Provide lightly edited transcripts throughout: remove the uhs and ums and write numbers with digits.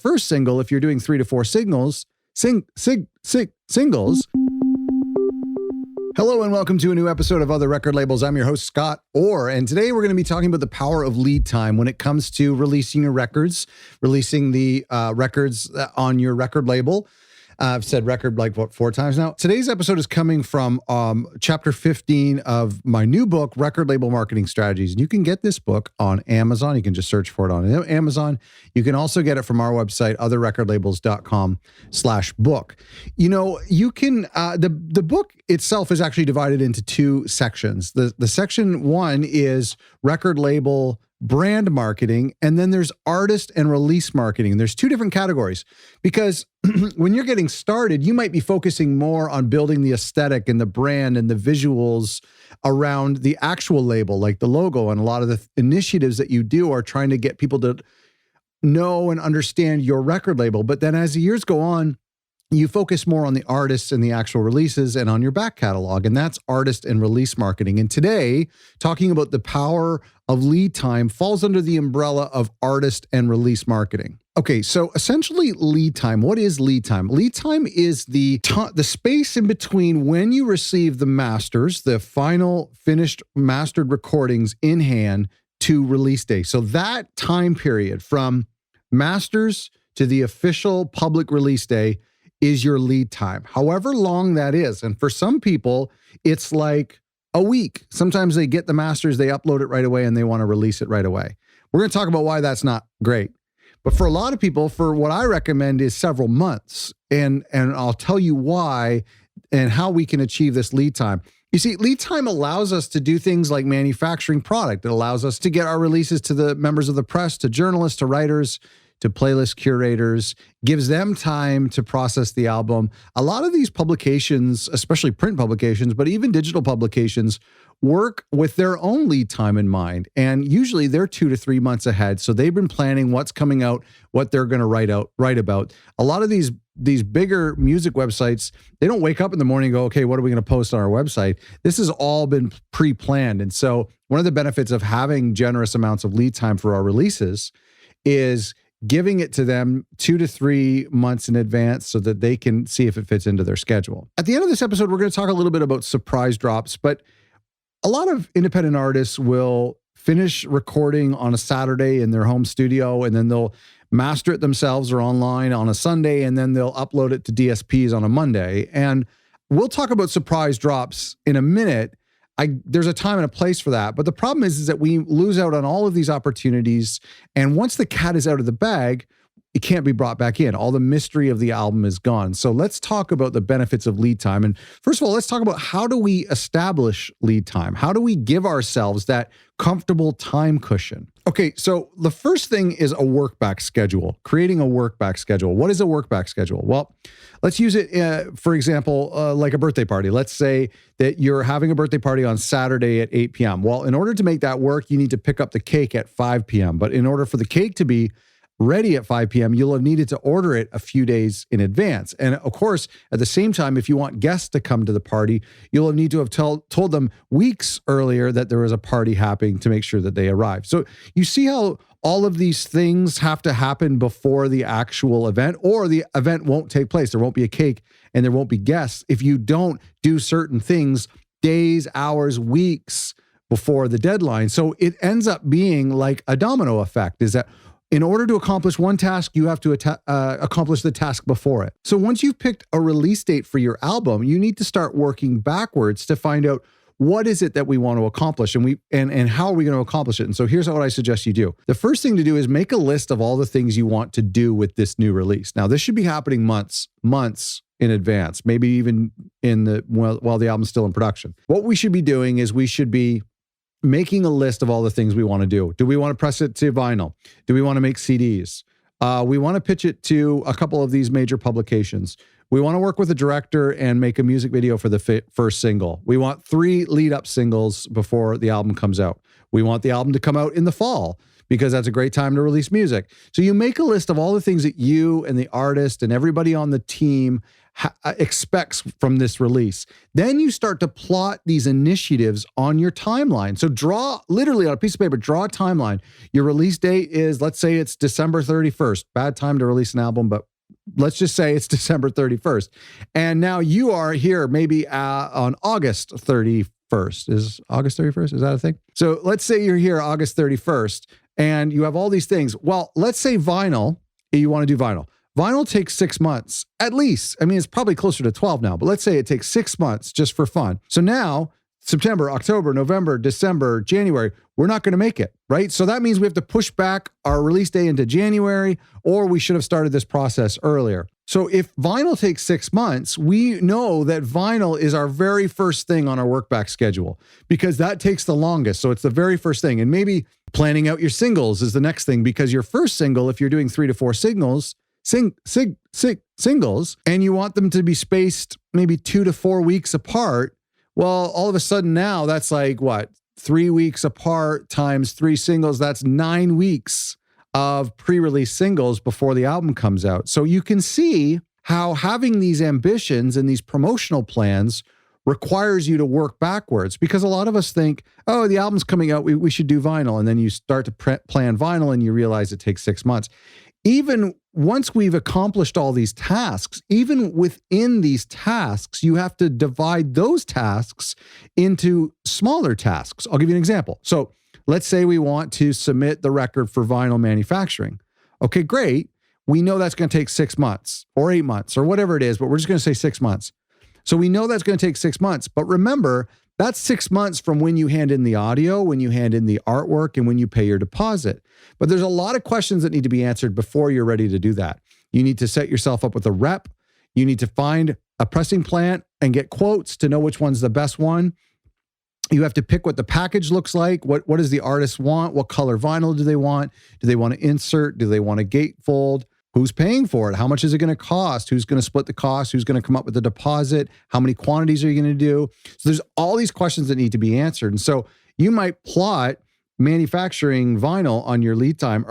first single, if you're doing 3 to 4 singles. Hello and welcome to a new episode of Other Record Labels. I'm your host, Scott Orr, and today we're going to be talking about the power of lead time when it comes to releasing your records, releasing the records on your record label. I've said record like, 4 times now? Today's episode is coming from chapter 15 of my new book, Record Label Marketing Strategies. And you can get this book on Amazon. You can just search for it on Amazon. You can also get it from our website, otherrecordlabels.com/book. You know, you can, the book itself is actually divided into 2 sections. The section 1 is record label brand marketing, and then there's artist and release marketing. There's 2 different categories because when you're getting started, you might be focusing more on building the aesthetic and the brand and the visuals around the actual label, like the logo, and a lot of the initiatives that you do are trying to get people to know and understand your record label. But then as the years go on, you focus more on the artists and the actual releases and on your back catalog, and that's artist and release marketing. And today, talking about the power of lead time falls under the umbrella of artist and release marketing. Okay, so essentially lead time. What is lead time? Lead time is the space in between when you receive the masters, the final finished mastered recordings in hand, to release day. So that time period from masters to the official public release day is your lead time, however long that is. And for some people, it's like a week. Sometimes they get the masters, they upload it right away, and they want to release it right away. We're going to talk about why that's not great. But for a lot of people, for what I recommend is several months. And I'll tell you why and how we can achieve this lead time. You see, lead time allows us to do things like manufacturing product. It allows us to get our releases to the members of the press, to journalists, to writers, to playlist curators, gives them time to process the album. A lot of these publications, especially print publications, but even digital publications, work with their own lead time in mind. And usually they're 2 to 3 months ahead. So they've been planning what's coming out, what they're going to write about. A lot of these bigger music websites, they don't wake up in the morning and go, okay, what are we going to post on our website? This has all been pre-planned. And so one of the benefits of having generous amounts of lead time for our releases is giving it to them 2 to 3 months in advance so that they can see if it fits into their schedule. At the end of this episode, we're going to talk a little bit about surprise drops, but a lot of independent artists will finish recording on a Saturday in their home studio, and then they'll master it themselves or online on a Sunday, and then they'll upload it to DSPs on a Monday. And we'll talk about surprise drops in a minute. There's a time and a place for that. But the problem is that we lose out on all of these opportunities. And once the cat is out of the bag, it can't be brought back in. All the mystery of the album is gone. So let's talk about the benefits of lead time. And first of all, let's talk about how do we establish lead time? How do we give ourselves that comfortable time cushion? Okay, so the first thing is a workback schedule, creating a workback schedule. What is a workback schedule? Well, let's use it, for example, like a birthday party. Let's say that you're having a birthday party on Saturday at 8 p.m. Well, in order to make that work, you need to pick up the cake at 5 p.m. But in order for the cake to be ready at 5 p.m., you'll have needed to order it a few days in advance. And of course, at the same time, if you want guests to come to the party, you'll need to have told them weeks earlier that there was a party happening to make sure that they arrive. So you see how all of these things have to happen before the actual event, or the event won't take place. There won't be a cake and there won't be guests if you don't do certain things days, hours, weeks before the deadline. So it ends up being like a domino effect, is that in order to accomplish one task, you have to accomplish the task before it. So once you've picked a release date for your album, you need to start working backwards to find out what is it that we want to accomplish, and how are we going to accomplish it. And so here's what I suggest you do. The first thing to do is make a list of all the things you want to do with this new release. Now, this should be happening months in advance, maybe even while the album's still in production. What we should be doing is we should be making a list of all the things we want to do. Do we want to press it to vinyl? Do we want to make CDs? We want to pitch it to a couple of these major publications. We want to work with a director and make a music video for the first single. We want 3 lead-up singles before the album comes out. We want the album to come out in the fall because that's a great time to release music. So you make a list of all the things that you and the artist and everybody on the team expects from this release. Then you start to plot these initiatives on your timeline. So draw, literally on a piece of paper, draw a timeline. Your release date is, let's say it's December 31st. Bad time to release an album, but let's just say it's December 31st. And now you are here maybe on August 31st. Is August 31st? Is that a thing? So let's say you're here August 31st and you have all these things. Well, let's say vinyl, you want to do vinyl. Vinyl takes 6 months, at least. I mean, it's probably closer to 12 now, but let's say it takes 6 months just for fun. So now, September, October, November, December, January, we're not going to make it, right? So that means we have to push back our release day into January, or we should have started this process earlier. So if vinyl takes 6 months, we know that vinyl is our very first thing on our work back schedule because that takes the longest. So it's the very first thing. And maybe planning out your singles is the next thing because your first single, if you're doing 3 to 4 singles, and you want them to be spaced maybe 2 to 4 weeks apart, well, all of a sudden now that's like what? 3 weeks apart times 3 singles, that's 9 weeks of pre-release singles before the album comes out. So you can see how having these ambitions and these promotional plans requires you to work backwards because a lot of us think, oh, the album's coming out, we should do vinyl. And then you start to plan vinyl and you realize it takes 6 months. Even once we've accomplished all these tasks, even within these tasks, you have to divide those tasks into smaller tasks. I'll give you an example. So let's say we want to submit the record for vinyl manufacturing. Okay, great. We know that's going to take 6 months or 8 months or whatever it is, but we're just going to say 6 months. So we know that's going to take 6 months. But remember, that's 6 months from when you hand in the audio, when you hand in the artwork, and when you pay your deposit. But there's a lot of questions that need to be answered before you're ready to do that. You need to set yourself up with a rep. You need to find a pressing plant and get quotes to know which one's the best one. You have to pick what the package looks like. What does the artist want? What color vinyl do they want? Do they want to insert? Do they want a gatefold? Who's paying for it? How much is it going to cost? Who's going to split the cost? Who's going to come up with the deposit? How many quantities are you going to do? So there's all these questions that need to be answered. And so you might plot manufacturing vinyl on your lead time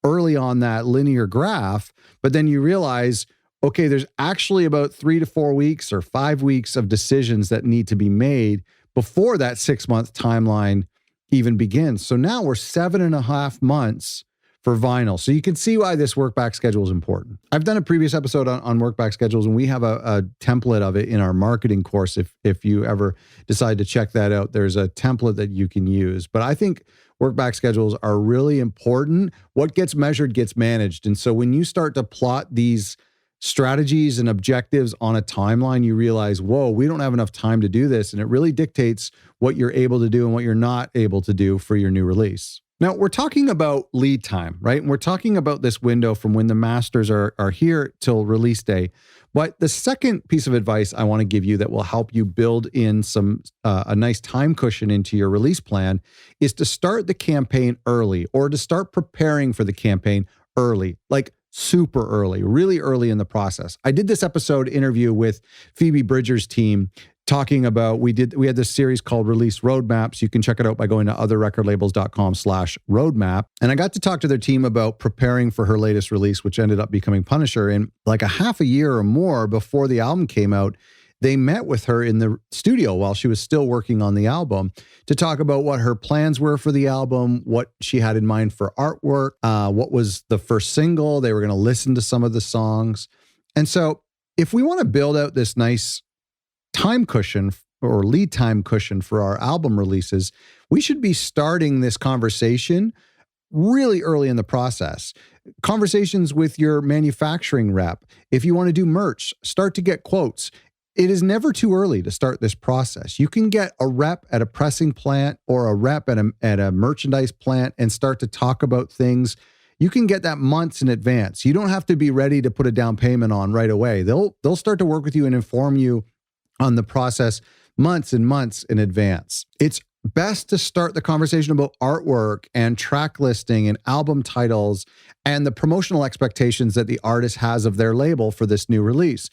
early on that linear graph, but then you realize, okay, there's actually about 3 to 4 weeks or 5 weeks of decisions that need to be made before that 6 month timeline even begins. So now we're 7.5 months for vinyl. So you can see why this work back schedule is important. I've done a previous episode on work back schedules, and we have a template of it in our marketing course. If you ever decide to check that out, there's a template that you can use. But I think work back schedules are really important. What gets measured gets managed. And so when you start to plot these strategies and objectives on a timeline, you realize, whoa, we don't have enough time to do this. And it really dictates what you're able to do and what you're not able to do for your new release. Now, we're talking about lead time, right? And we're talking about this window from when the masters are here till release day. But the second piece of advice I want to give you that will help you build in a nice time cushion into your release plan is to start the campaign early, or to start preparing for the campaign early, like super early, really early in the process. I did this episode interview with Phoebe Bridgers' team talking about, we had this series called Release Roadmaps. You can check it out by going to otherrecordlabels.com/roadmap. And I got to talk to their team about preparing for her latest release, which ended up becoming Punisher. And like a half a year or more before the album came out, they met with her in the studio while she was still working on the album to talk about what her plans were for the album, what she had in mind for artwork, what was the first single. They were going to listen to some of the songs. And so if we want to build out this nice time cushion or lead time cushion for our album releases, we should be starting this conversation really early in the process. Conversations with your manufacturing rep. If you want to do merch, start to get quotes. It is never too early to start this process. You can get a rep at a pressing plant or a rep at a merchandise plant and start to talk about things. You can get that months in advance. You don't have to be ready to put a down payment on right away. They'll start to work with you and inform you on the process months and months in advance. It's best to start the conversation about artwork and track listing and album titles and the promotional expectations that the artist has of their label for this new release.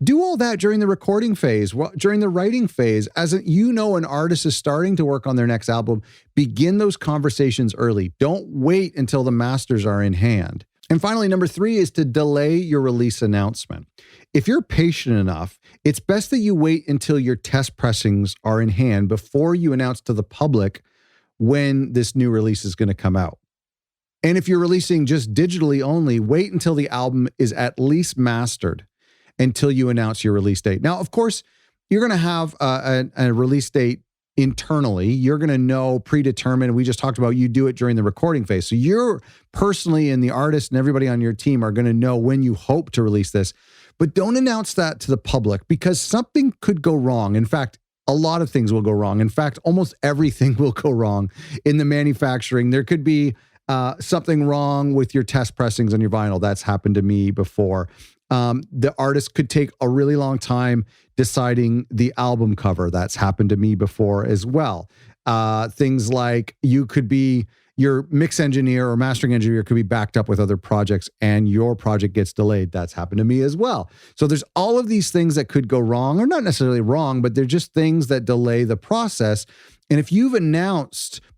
Do all that during the recording phase, during the writing phase. As an artist is starting to work on their next album, begin those conversations early. Don't wait until the masters are in hand. And finally, number 3 is to delay your release announcement. If you're patient enough, it's best that you wait until your test pressings are in hand before you announce to the public when this new release is going to come out. And if you're releasing just digitally only, wait until the album is at least mastered until you announce your release date. Now, of course, you're going to have a release date internally. You're going to know predetermined. We just talked about you do it during the recording phase. So you're personally, and the artist and everybody on your team are going to know when you hope to release this. But don't announce that to the public because something could go wrong. In fact, a lot of things will go wrong. In fact, almost everything will go wrong in the manufacturing. There could be something wrong with your test pressings on your vinyl. That's happened to me before. The artist could take a really long time deciding the album cover. That's happened to me before as well. Things like your mix engineer or mastering engineer could be backed up with other projects and your project gets delayed. That's happened to me as well. So there's all of these things that could go wrong, or not necessarily wrong, but they're just things that delay the process. And if you've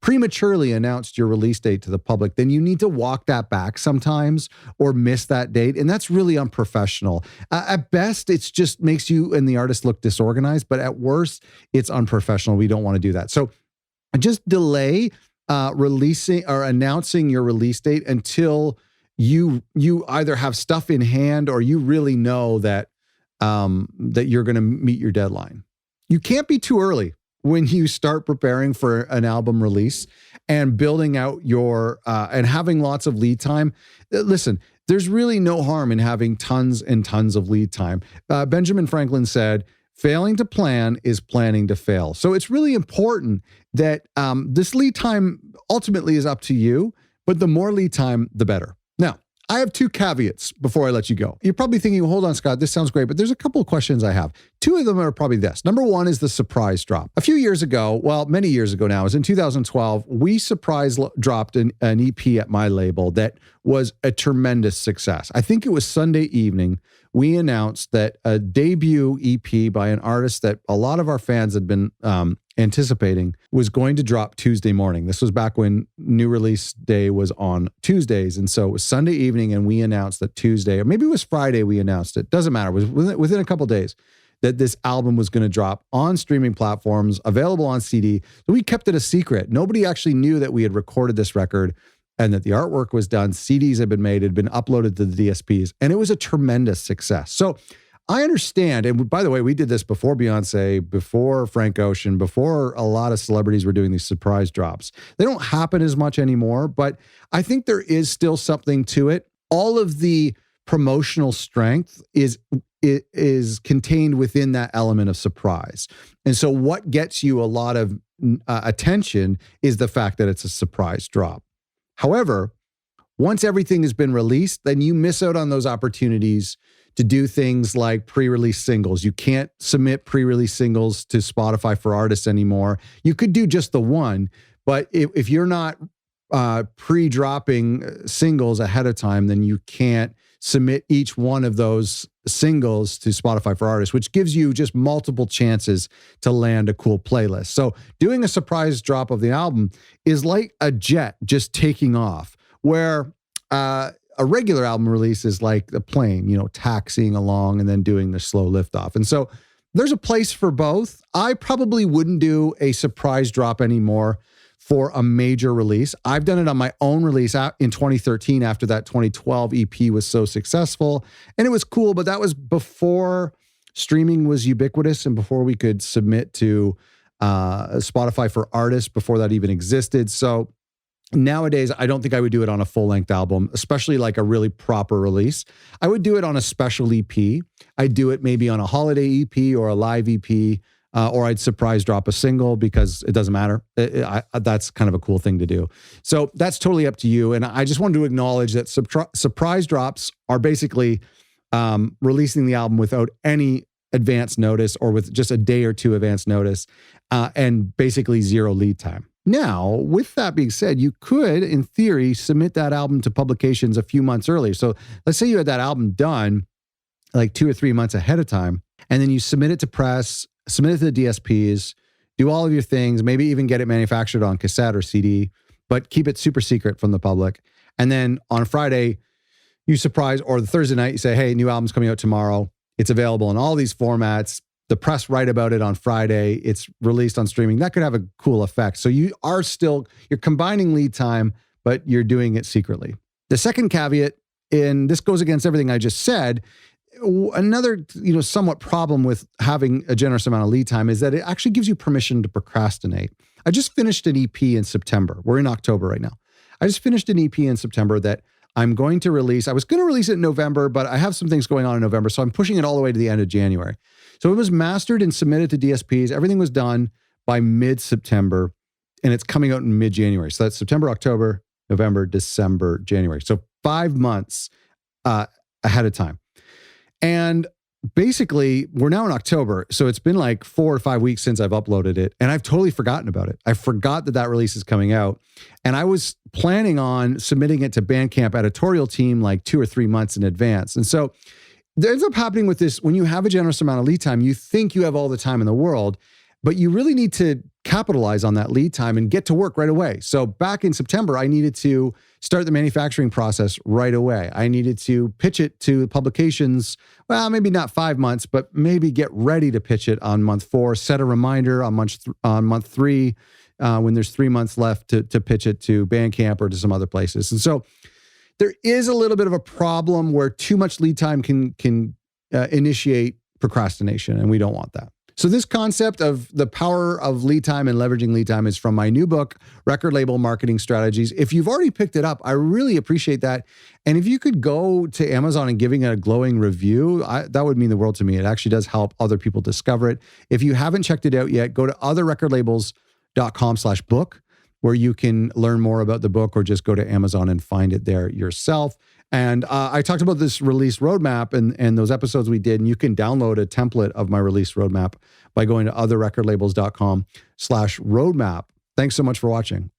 prematurely announced your release date to the public, then you need to walk that back sometimes or miss that date. And that's really unprofessional. At best, it just makes you and the artist look disorganized, but at worst, it's unprofessional. We don't want to do that. So just delay releasing or announcing your release date until you either have stuff in hand or you really know that you're going to meet your deadline. You can't be too early when you start preparing for an album release and building out and having lots of lead time. Listen, there's really no harm in having tons and tons of lead time. Benjamin Franklin said, failing to plan is planning to fail. So it's really important that this lead time ultimately is up to you, but the more lead time, the better. Now, I have 2 caveats before I let you go. You're probably thinking, hold on, Scott, this sounds great, but there's a couple of questions I have. 2 of them are probably this. Number 1 is the surprise drop. A few years ago, many years ago now, it was in 2012, we surprise dropped an EP at my label that was a tremendous success. I think it was Sunday evening. We announced that a debut EP by an artist that a lot of our fans had been anticipating was going to drop Tuesday morning. This was back when new release day was on Tuesdays. And so it was Sunday evening and we announced that Tuesday, or maybe it was Friday we announced it. Doesn't matter. It was within a couple of days that this album was going to drop on streaming platforms, available on CD. So we kept it a secret. Nobody actually knew that we had recorded this record and that the artwork was done. CDs had been made, had been uploaded to the DSPs, and it was a tremendous success. So I understand. And by the way, we did this before Beyonce, before Frank Ocean, before a lot of celebrities were doing these surprise drops. They don't happen as much anymore, but I think there is still something to it. All of the promotional strength is contained within that element of surprise. And so what gets you a lot of attention is the fact that it's a surprise drop. However, once everything has been released, then you miss out on those opportunities to do things like pre-release singles. You can't submit pre-release singles to Spotify for Artists anymore. You could do just the one, but if you're not pre-dropping singles ahead of time, then you can't submit each one of those singles to Spotify for Artists, which gives you just multiple chances to land a cool playlist. So doing a surprise drop of the album is like a jet just taking off, where a regular album release is like a plane, taxiing along and then doing the slow liftoff. And so there's a place for both. I probably wouldn't do a surprise drop anymore for a major release. I've done it on my own release in 2013 after that 2012 EP was so successful. And it was cool, but that was before streaming was ubiquitous and before we could submit to Spotify for Artists, before that even existed. So nowadays, I don't think I would do it on a full-length album, especially like a really proper release. I would do it on a special EP. I'd do it maybe on a holiday EP or a live EP, or I'd surprise drop a single because it doesn't matter. That's kind of a cool thing to do. So that's totally up to you. And I just wanted to acknowledge that surprise drops are basically releasing the album without any advance notice or with just a day or two advance notice and basically zero lead time. Now, with that being said, you could, in theory, submit that album to publications a few months earlier. So let's say you had that album done like 2 or 3 months ahead of time. And then you submit it to press, submit it to the DSPs, do all of your things, maybe even get it manufactured on cassette or CD, but keep it super secret from the public. And then on Friday, you surprise, or the Thursday night, you say, hey, new album's coming out tomorrow. It's available in all these formats. The press write about it on Friday. It's released on streaming. That could have a cool effect. So you're combining lead time, but you're doing it secretly. The second caveat, and this goes against everything I just said, another, somewhat problem with having a generous amount of lead time is that it actually gives you permission to procrastinate. I just finished an EP in September. We're in October right now. I just finished an EP in September that I'm going to release. I was going to release it in November, but I have some things going on in November, so I'm pushing it all the way to the end of January. So it was mastered and submitted to DSPs. Everything was done by mid-September, and it's coming out in mid-January. So that's September, October, November, December, January. So 5 months ahead of time. And basically, we're now in October, so it's been like 4 or 5 weeks since I've uploaded it, and I've totally forgotten about it. I forgot that release is coming out, and I was planning on submitting it to Bandcamp editorial team like 2 or 3 months in advance. And so there ends up happening with this, when you have a generous amount of lead time, you think you have all the time in the world, but you really need to capitalize on that lead time and get to work right away. So back in September, I needed to start the manufacturing process right away. I needed to pitch it to publications, well, maybe not 5 months, but maybe get ready to pitch it on month 4, set a reminder on month 3, when there's 3 months left to pitch it to Bandcamp or to some other places. And so there is a little bit of a problem where too much lead time can initiate procrastination, and we don't want that. So this concept of the power of lead time and leveraging lead time is from my new book, Record Label Marketing Strategies. If you've already picked it up, I really appreciate that. And if you could go to Amazon and giving it a glowing review, that would mean the world to me. It actually does help other people discover it. If you haven't checked it out yet, go to otherrecordlabels.com/book, where you can learn more about the book, or just go to Amazon and find it there yourself. And I talked about this release roadmap and those episodes we did, and you can download a template of my release roadmap by going to otherrecordlabels.com/roadmap. Thanks so much for watching.